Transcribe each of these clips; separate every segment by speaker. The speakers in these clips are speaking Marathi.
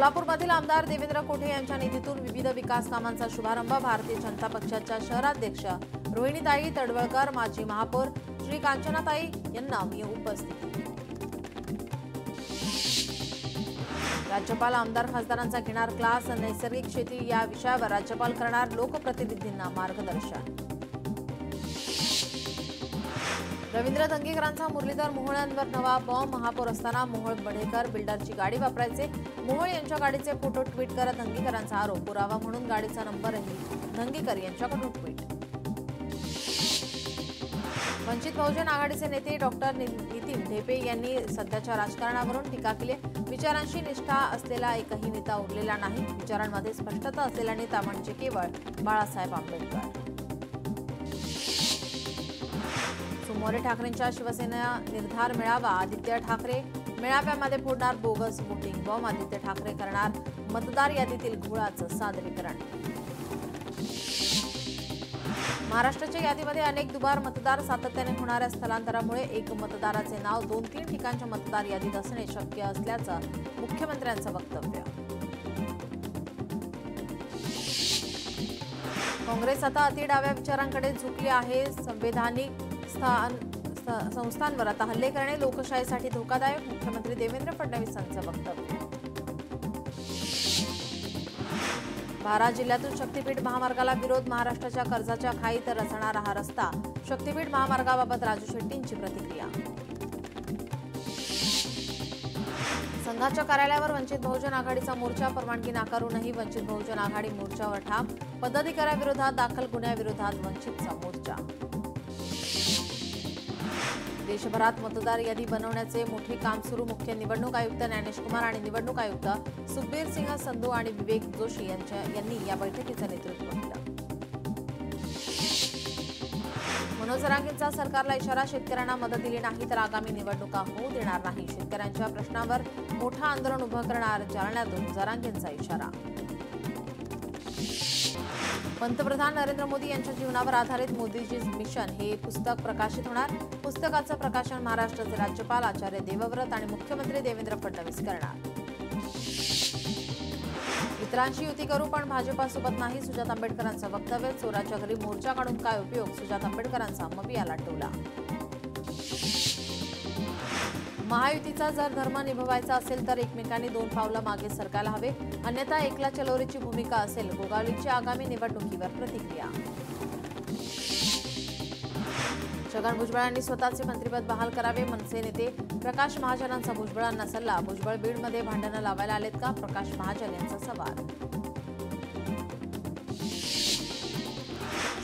Speaker 1: सोलापूरमधील आमदार देवेंद्र कोठे यांच्या निधीतून विविध विकास कामांचा शुभारंभ। भारतीय जनता पक्षाच्या शहराध्यक्ष रोहिणीताई तडवळकर, माजी महापौर श्री कांचनाताई यांना उपस्थिती। राज्यपाल आमदार खासदारांचा घेणार क्लास। नैसर्गिक शेती या विषयावर राज्यपाल करणार लोकप्रतिनिधींना मार्गदर्शन। रवींद्र दंगेकरांचा मुरलीधर मोहोळांवर नवा बॉम्ब। महापौर असताना मोहोळ बढेकर बिल्डरची गाडी वापरायचे। मोहोळ यांच्या गाडीचे फोटो ट्विट करत दंगेकरांचा आरोप। पुरावा म्हणून गाडीचा नंबरही दंगेकर यांच्याकडून ट्विट। वंचित बहुजन आघाडीचे नेते डॉक्टर नितीन ढेपे यांनी सध्याच्या राजकारणावरून टीका केली। विचारांशी निष्ठा असलेला एकही नेता उरलेला नाही। विचारांमध्ये स्पष्टता असलेला नेता म्हणजे केवळ बाळासाहेब आंबेडकर। सोमवारी ठाकरेंच्या शिवसेना निर्धार मेळावा। आदित्य ठाकरे मेळाव्यामध्ये फोडणार bogus voting bomb. Aaditya Thackeray करणार मतदार यादीतील घोळाचं सादरीकरण। महाराष्ट्राच्या यादीमध्ये अनेक दुबार मतदार। सातत्याने होणाऱ्या स्थलांतरामुळे एक मतदाराचे नाव 2-3 ठिकाणच्या मतदार यादीत असणे शक्य असल्याचं मुख्यमंत्र्यांचं वक्तव्य। काँग्रेस आता अतिडाव्या विचारांकडे झुकली आहे। संवैधानिक संस्थांवर आता हल्ले करणे लोकशाहीसाठी धोकादायक। मुख्यमंत्री देवेंद्र फडणवीसांचं वक्तव्य। 12 जिल्ह्यातून शक्तीपीठ महामार्गाला विरोध। महाराष्ट्राच्या कर्जाच्या खाईत रचणारा हा रस्ता। शक्तीपीठ महामार्गाबाबत राजू शेट्टींची प्रतिक्रिया। संघाच्या कार्यालयावर वंचित बहुजन आघाडीचा मोर्चा। परवानगी नाकारूनही वंचित बहुजन आघाडी मोर्चावर ठाम। पदाधिकाऱ्याविरोधात दाखल गुन्ह्याविरोधात वंचितचा मोर्चा। देशभरात मतदार यादी बनवण्याचे मोठे काम सुरू। मुख्य निवडणूक आयुक्त ज्ञानेश कुमार आणि निवडणूक आयुक्त सुखबीर सिंह संधू आणि विवेक जोशी यांनी या बैठकीचं नेतृत्व केलं। मनोज जरांगेंचा सरकारला इशारा। शेतकऱ्यांना मदत दिली नाही तर आगामी निवडणुका होऊ देणार नाही। शेतकऱ्यांच्या प्रश्नावर मोठं आंदोलन उभं करणार जालन्यातून जरांगेंचा इशारा। पंतप्रधान नरेंद्र मोदी यांच्या जीवनावर आधारित मोदीजीज मिशन हे पुस्तक प्रकाशित होणार। पुस्तकाचं प्रकाशन महाराष्ट्राचे राज्यपाल आचार्य देवव्रत आणि मुख्यमंत्री देवेंद्र फडणवीस करणार। इतरांशी युती करू पण भाजपासोबत नाही। सुजात आंबेडकरांचं वक्तव्य। चोराच्या घरी मोर्चा काढून काय उपयोग? सुजात आंबेडकरांचा मबियाला टोला। महायुतीचा जर धर्म निभवायचा असेल तर एकमेकांनी 2 पावलं मागे सरकायला हवे, अन्यथा एकला चलोरीची भूमिका असेल। गोगावलीची आगामी निवडणुकीवर प्रतिक्रिया। छगन भुजबळांनी स्वतःचे मंत्रिपद बहाल करावे। मनसे नेते प्रकाश महाजनांचा भुजबळांना सल्ला। भुजबळ बीडमध्ये भांडणं लावायला आलेत का? प्रकाश महाजन यांचा सवाल।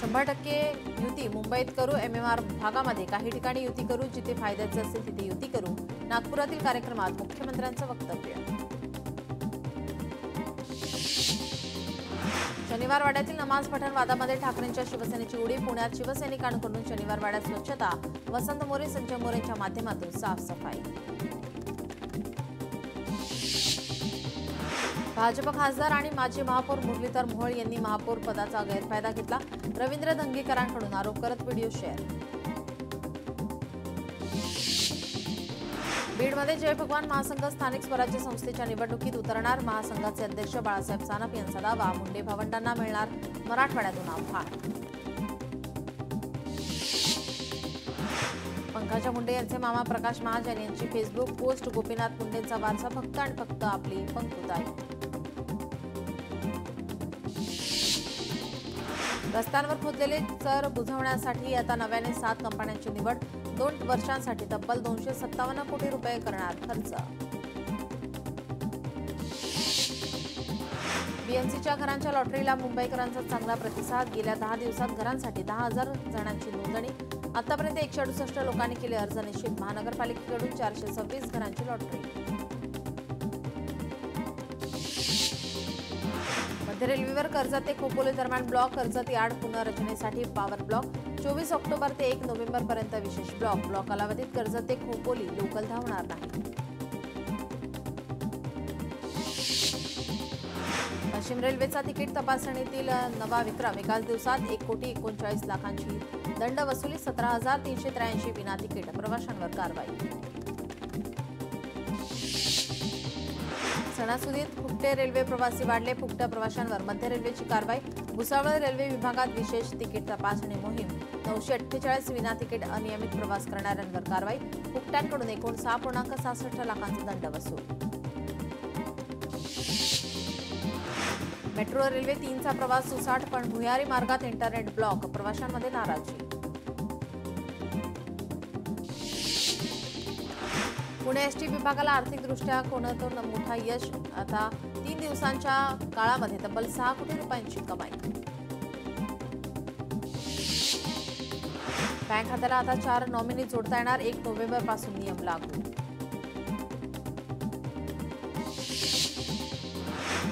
Speaker 1: 100% युती मुंबईत करू। MMR भागामध्ये काही ठिकाणी युती करू। जिथे फायद्याचे असेल तिथे युती करू। नागपुरातील कार्यक्रमात मुख्यमंत्र्यांचं वक्तव्य। शनिवार वाड्यातील नमाज पठण वादामध्ये ठाकरेंच्या शिवसेनेची उडी। पुण्यात शिवसैनिकांकडून शनिवार वाड्यात स्वच्छता। वसंत मोरे संजय मोरेंच्या माध्यमातून साफसफाई। भाजप खासदार आणि माजी महापौर मुरलीधर मोहोळ यांनी महापौर पदाचा गैरफायदा घेतला। रवींद्र दंगेकरांकडून आरोप करत व्हिडिओ शेअर। बीडमध्ये जय भगवान महासंघ स्थानिक स्वराज्य संस्थेच्या निवडणुकीत उतरणार। महासंघाचे अध्यक्ष बाळासाहेब सानप यांचा दावा। मुंडे भावंडांना मिळणार मराठवाड्यातून आव्हान। पंकजा मुंडे यांचे मामा प्रकाश महाजन यांची फेसबुक पोस्ट। गोपीनाथ मुंडेंचा वारसा फक्त आणि फक्त आपली पंकुताई। रस्त्यांवर खोदलेले चर बुजवण्यासाठी आता नव्याने 7 कंपन्यांची निवड। 2 वर्षांसाठी तब्बल 257 कोटी रुपये करणार खर्च। बीएमसीच्या घरांच्या लॉटरीला मुंबईकरांचा चांगला प्रतिसाद। गेल्या 10 दिवसात घरांसाठी 10,000 जणांची नोंदणी। आतापर्यंत 168 लोकांनी केले अर्ज निश्चित। महानगरपालिकेकडून 426 घरांची लॉटरी। मध्य रेल्वेवर कर्जत ते खोपोली दरम्यान ब्लॉक। कर्जत यार्ड पुनर्रचनेसाठी पॉवर ब्लॉक। 24 ऑक्टोबर ते 1 नोव्हेंबर पर्यंत विशेष ब्लॉक। ब्लॉक कालावधीत कर्जत ते खोपोली लोकल धावणार नाही। पश्चिम रेल्वेचा तिकीट तपासणीतील नवा विक्रम। एकाच दिवसात 1,39,00,000ची दंड वसुली। 17,383 विना तिकीट प्रवाशांवर कारवाई। सणासुदीत फुकटे रेल्वे प्रवासी वाढले. फुकट्या प्रवाशांवर मध्य रेल्वेची कारवाई. भुसावळ रेल्वे विभागात विशेष तिकीट तपासणी मोहीम. 948 विना तिकीट अनियमित प्रवास करणाऱ्यांवर कारवाई. फुकट्यांकडून एकूण 6.66 लाखांचा दंड वसूल. मेट्रो रेल्वे 3चा प्रवास सुसाट, पण भुयारी मार्गात इंटरनेट ब्लॉक. प्रवाशांमध्ये नाराजी. पुणे एसटी विभागाला आर्थिकदृष्ट्या कोणतं मोठा यश. आता 3 दिवसांच्या काळामध्ये तब्बल 6 कोटी रुपयांची कमाई. बँक खात्याला आता 4 नॉमिनी जोडता येणार. 1 नोव्हेंबरपासून नियम लागू.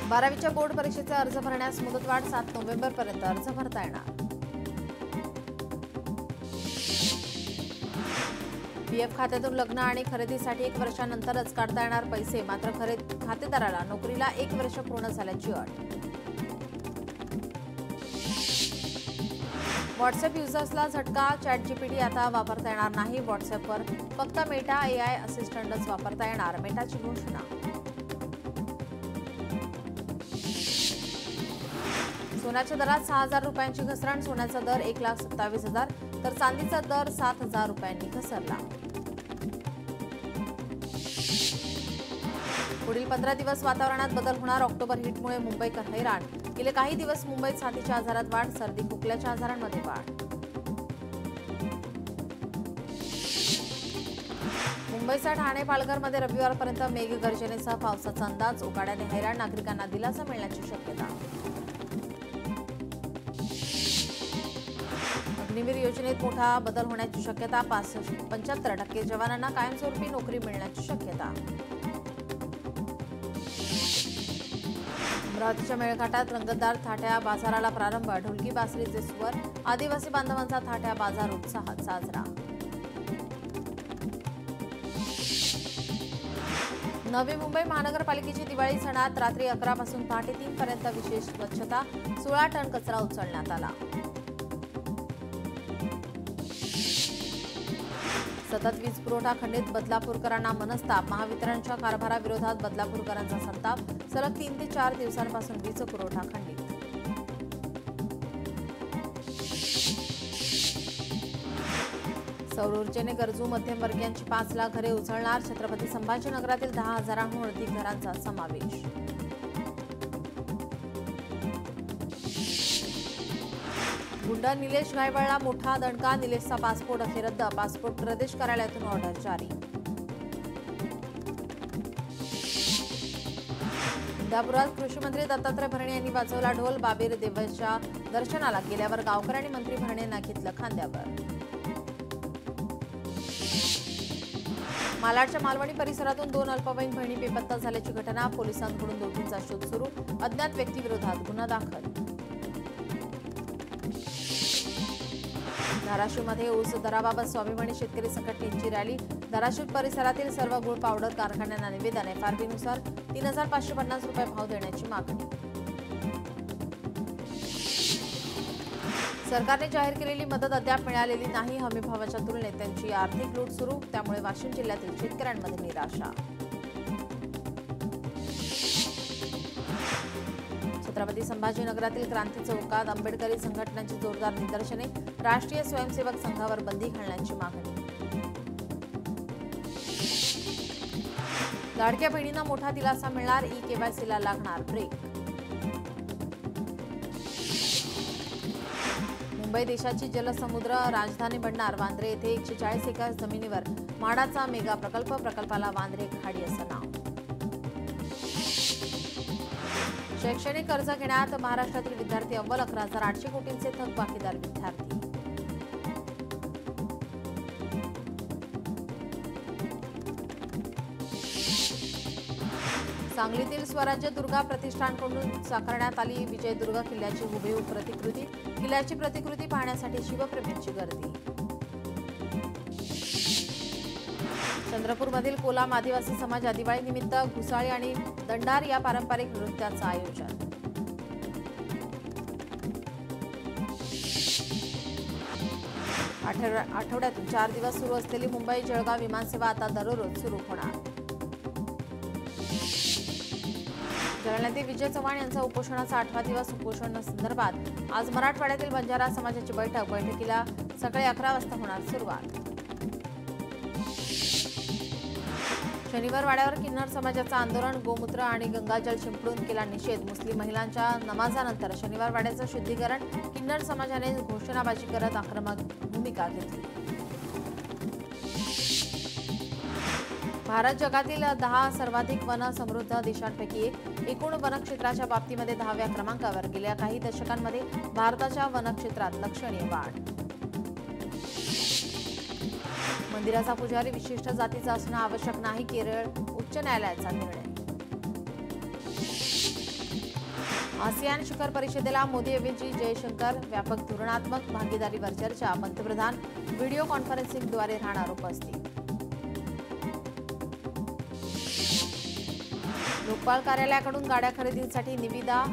Speaker 1: 12वीच्या बोर्ड परीक्षेचा अर्ज भरण्यास मुदतवाढ. 7 नोव्हेंबरपर्यंत अर्ज भरता येणार. पीएफ खात्यातून लग्न आणि खरेदीसाठी 1 वर्षानंतरच काढता येणार पैसे. मात्र खातेदाराला नोकरीला 1 वर्ष पूर्ण झाल्याची अट. व्हॉट्सअप युजर्सला झटका. चॅटजीपीटी आता वापरता येणार नाही. व्हॉट्सअपवर फक्त मेटा AI असिस्टंटच वापरता येणार. मेटाची घोषणा. सोन्याच्या दरात 6,000 रुपयांची घसरण. सोन्याचा दर 1,27,000 तर चांदीचा दर 7,000 रुपयांनी घसरला. पुढील 15 दिवस वातावरणात बदल होणार. ऑक्टोबर हिटमुळे मुंबईकर हैराण. गेले काही दिवस मुंबईत साथीच्या आजारात वाढ. सर्दी खोकल्याच्या आजारांमध्ये वाढ. मुंबईसह ठाणे पालघरमध्ये रविवारपर्यंत मेघगर्जनेसह पावसाचा अंदाज. उकाड्याने हैराण नागरिकांना दिलासा मिळण्याची शक्यता. अग्निवीर योजनेत मोठा बदल होण्याची शक्यता. 75% जवानांना कायमस्वरूपी नोकरी मिळण्याची शक्यता. अमरावतीच्या मेळघाटात रंगतदार थाट्या बाजाराला प्रारंभ. ढोलकी बासरीचे स्वर. आदिवासी बांधवांचा थाट्या बाजार उत्साहात साजरा. नवी मुंबई महानगरपालिकेची दिवाळी सणात रात्री 11 पासून पहाटे 3 पर्यंत विशेष स्वच्छता. 16 टन कचरा उचलण्यात आला. सतत वीज पुरवठा खंडित. बदलापूरकरांना मनस्ताप. महावितरणच्या कारभाराविरोधात बदलापूरकरांचा संताप. सलग 3 ते 4 दिवसांपासून वीज पुरवठा खंडित. सौर ऊर्जेने गरजू मध्यमवर्गीयांची 5 लाख घरे उजळणार. छत्रपती संभाजीनगरातील 10,000हून अधिक घरांचा समावेश. गुंड निलेश गायवळला मोठा दणका. निलेशचा पासपोर्ट अखेर रद्द. पासपोर्ट प्रदेश कार्यालयातून ऑर्डर जारी. इंदापुरात कृषी मंत्री दत्तात्रय भरणे यांनी वाजवला ढोल. बाबीर देवाच्या दर्शनाला गेल्यावर गावकऱ्यांनी मंत्री भरणेंना घेतलं खांद्यावर. मालाडच्या मालवणी परिसरातून 2 अल्पवयीन बहिणी बेपत्ता झाल्याची घटना. पोलिसांकडून दोघींचा शोध सुरू. अज्ञात व्यक्तीविरोधात गुन्हा दाखल. धाराशिवमध्ये ऊस दराबाबत स्वाभिमानी शेतकरी संघटनेची रॅली. धाराशिव परिसरातील सर्व गुळ पावडर कारखान्यांना निवेदन. FRPनुसार 3,550 रुपये भाव देण्याची मागणी. सरकारने जाहीर केलेली मदत अद्याप मिळालेली नाही. हमीभावाच्या तुलनेत त्यांची आर्थिक लूट सुरू. त्यामुळे वाशिम जिल्ह्यातील शेतकऱ्यांमध्ये निराशा. छत्रपती संभाजीनगरातील क्रांती चौकात आंबेडकरी संघटनांची जोरदार निदर्शने. राष्ट्रीय स्वयंसेवक संघावर बंदी घालण्याची मागणी. लाडक्या बहिणींना मोठा दिलासा मिळणार. eKYCला लागणार ब्रेक. मुंबई देशाची जलसमुद्र राजधानी बनणार. वांद्रे येथे 140 एकर जमिनीवर म्हाडाचा मेगा प्रकल्प. प्रकल्पाला वांद्रे खाडी असं नाव. शैक्षणिक कर्ज घेण्यात महाराष्ट्रातील विद्यार्थी अव्वल. 11,800 कोटींचे थकबाकीदार विद्यार्थी. सांगलीतील स्वराज्य दुर्गा प्रतिष्ठानकडून साकारण्यात आली विजयदुर्ग किल्ल्याची हुबेहूब प्रतिकृती. किल्ल्याची प्रतिकृती पाहण्यासाठी शिवप्रेमींची गर्दी. चंद्रपूरमधील कोलाम आदिवासी समाज दिवाळीनिमित्त घुसाळी आणि दंडार या पारंपरिक नृत्याचं आयोजन. आठवड्यातून 4 दिवस सुरू असलेली मुंबई जळगाव विमानसेवा आता दररोज सुरू होणार. जळनेते विजय चव्हाण यांचा उपोषणाचा 8वा दिवस. उपोषणासंदर्भात आज मराठवाड्यातील बंजारा समाजाची बैठकीला सकाळी 11 वाजता होणार सुरुवात. शनिवार वाड्यावर किन्नर समाजाचं आंदोलन. गोमूत्र आणि गंगाजल शिंपडून केला निषेध. मुस्लिम महिलांच्या नमाजानंतर शनिवार वाड्याचं शुद्धीकरण. किन्नर समाजाने घोषणाबाजी करत आक्रमक भूमिका घेतली. भारत जगातील 10 सर्वाधिक वन समृद्ध देशांपैकी एक. एकूण वनक्षेत्राच्या बाबतीमध्ये 10व्या क्रमांकावर. गेल्या काही दशकांमध्ये भारताच्या वनक्षेत्रात लक्षणीय वाढ. मंदिराचा पुजारी विशिष्ट जातीचा असणं आवश्यक नाही. केरळ उच्च न्यायालयाचा निर्णय. आसियान शिखर परिषदेला मोदीऐवजी जयशंकर. व्यापक धोरणात्मक भागीदारीवर चर्चा. पंतप्रधान व्हिडिओ कॉन्फरन्सिंगद्वारे राहणार उपस्थित. लोकपाल कार्यालयाकडून गाड्या खरेदीसाठी निविदा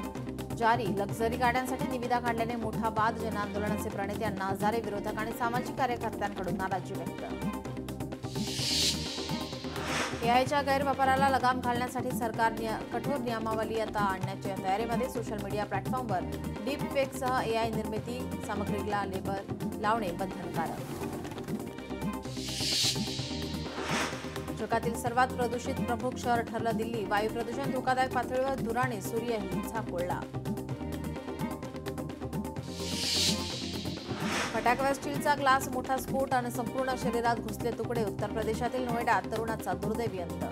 Speaker 1: जारी. लक्झरी गाड्यांसाठी निविदा काढल्याने मोठा वाद. जनआंदोलनाचे प्रणेते अण्णा हजारे, विरोधक आणि सामाजिक कार्यकर्त्यांकडून नाराजी व्यक्त. एआयच्या गैरवापराला लगाम घालण्यासाठी सरकार कठोर नियमावली आता आणण्याच्या तयारीमध्ये. सोशल मीडिया प्लॅटफॉर्मवर डीप फेकसह एआय निर्मिती सामग्रीला लेबल लावणे बंधनकारक. जगातील सर्वात प्रदूषित प्रमुख शहर ठरलं दिल्ली. वायू प्रदूषण धोकादायक पातळीवर. धुराने सूर्यही झाकोळला. फटाक्यावर स्टीलचा ग्लास. मोठा स्फोट आणि संपूर्ण शरीरात घुसले तुकडे. उत्तर प्रदेशातील नोएडात तरुणाचा दुर्दैवी अंत.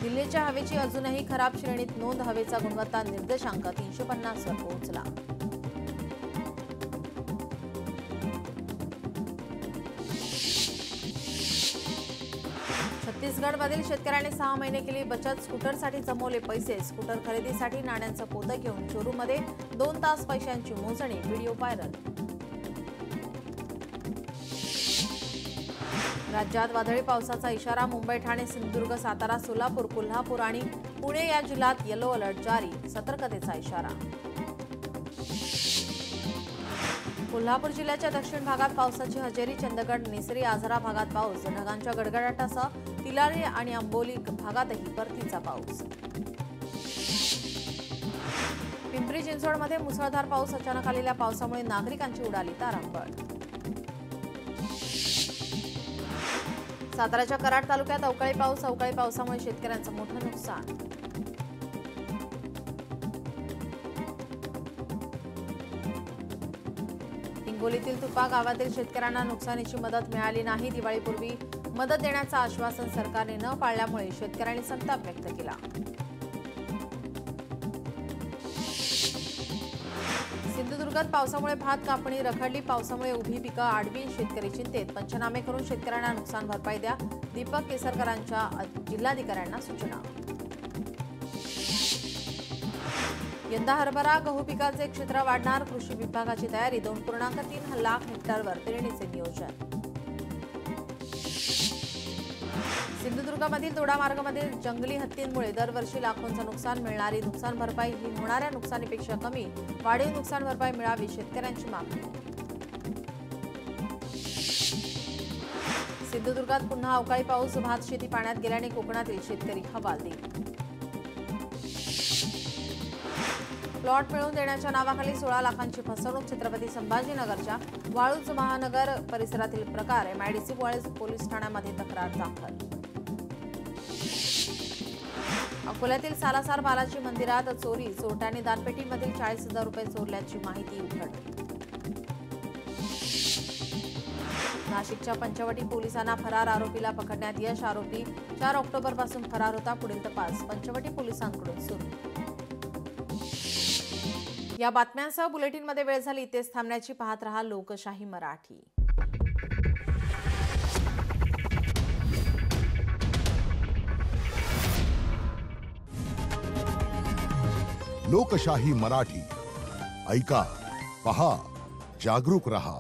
Speaker 1: दिल्लीच्या हवेची अजूनही खराब श्रेणीत नोंद. हवेचा गुणवत्ता निर्देशांक 350 वर पोहोचला. छत्तीसगडमधील शेतकऱ्यांनी 6 महिने केली बचत. स्कूटरसाठी जमवले पैसे. स्कूटर खरेदीसाठी नाण्यांचं पोतं घेऊन शोरूममध्ये 2 तास पैशांची मोजणी. Video viral. राज्यात वादळी पावसाचा इशारा. मुंबई, ठाणे, सिंधुदुर्ग, सातारा, सोलापूर, कोल्हापूर आणि पुणे या जिल्ह्यात येलो अलर्ट जारी. सतर्कतेचा इशारा. कोल्हापूर जिल्ह्याच्या दक्षिण भागात पावसाची हजेरी. चंदगड, नेसरी, आझरा भागात पाऊस. ढगांच्या गडगडाटासह तिलारी आणि आंबोली भागातही परतीचा पाऊस. पिंपरी चिंचवडमध्ये मुसळधार पाऊस. अचानक आलेल्या पावसामुळे नागरिकांची उडाली तारांबळ. साताऱ्याच्या कराड तालुक्यात अवकाळी पाऊस. अवकाळी पावसामुळे शेतकऱ्यांचं मोठं नुकसान. हिंगोलीतील तुपा गावातील शेतकऱ्यांना नुकसानीची मदत मिळाली नाही. दिवाळीपूर्वी मदत देण्याचं आश्वासन सरकारने न पाळल्यामुळे शेतकऱ्यांनी संताप व्यक्त केला. सिंधुदुर्गात पावसामुळे भात कापणी रखडली. पावसामुळे उभी पिकं आडवी. शेतकरी चिंतेत. पंचनामे करून शेतकऱ्यांना नुकसान भरपाई द्या. दीपक केसरकरांच्या जिल्हाधिकाऱ्यांना सूचना. यंदा हरभरा गहू पिकाचे क्षेत्र वाढणार. कृषी विभागाची तयारी. 2.3 लाख हेक्टरवर पेरणीचे नियोजन. सिंधुदुर्गामधील दोडामार्गमधील जंगली हत्तींमुळे दरवर्षी लाखोंचं नुकसान. मिळणारी नुकसान भरपाई ही होणाऱ्या नुकसानीपेक्षा कमी. वाढीव नुकसान भरपाई मिळावी शेतकऱ्यांची मागणी. सिंधुदुर्गात पुन्हा अवकाळी पाऊस. भात शेती पाण्यात गेल्याने कोकणातील शेतकरी हवालदिल. प्लॉट मिळवून देण्याच्या नावाखाली 16 लाखांची फसवणूक. छत्रपती संभाजीनगरच्या वाळूज महानगर परिसरातील प्रकार. एमआयडीसी वाळूज पोलीस ठाण्यामध्ये तक्रार दाखल. अकोल्यातील सालासार बालाजी मंदिरात चोरी. चोरट्यांनी दानपेटीमधील 40,000 रुपये चोरल्याची माहिती उघड. नाशिकच्या पंचवटी पोलिसांना फरार आरोपीला पकडण्यात यश. आरोपी 4 ऑक्टोबरपासून फरार होता. पुढील तपास पंचवटी पोलिसांकडून सुरू. या बातम्यांसह बुलेटिनमध्ये वेळ झाली इथेच थांबण्याची. पाहत रहा लोकशाही मराठी.
Speaker 2: लोकशाही मराठी ऐका, पहा, जागरूक रहा.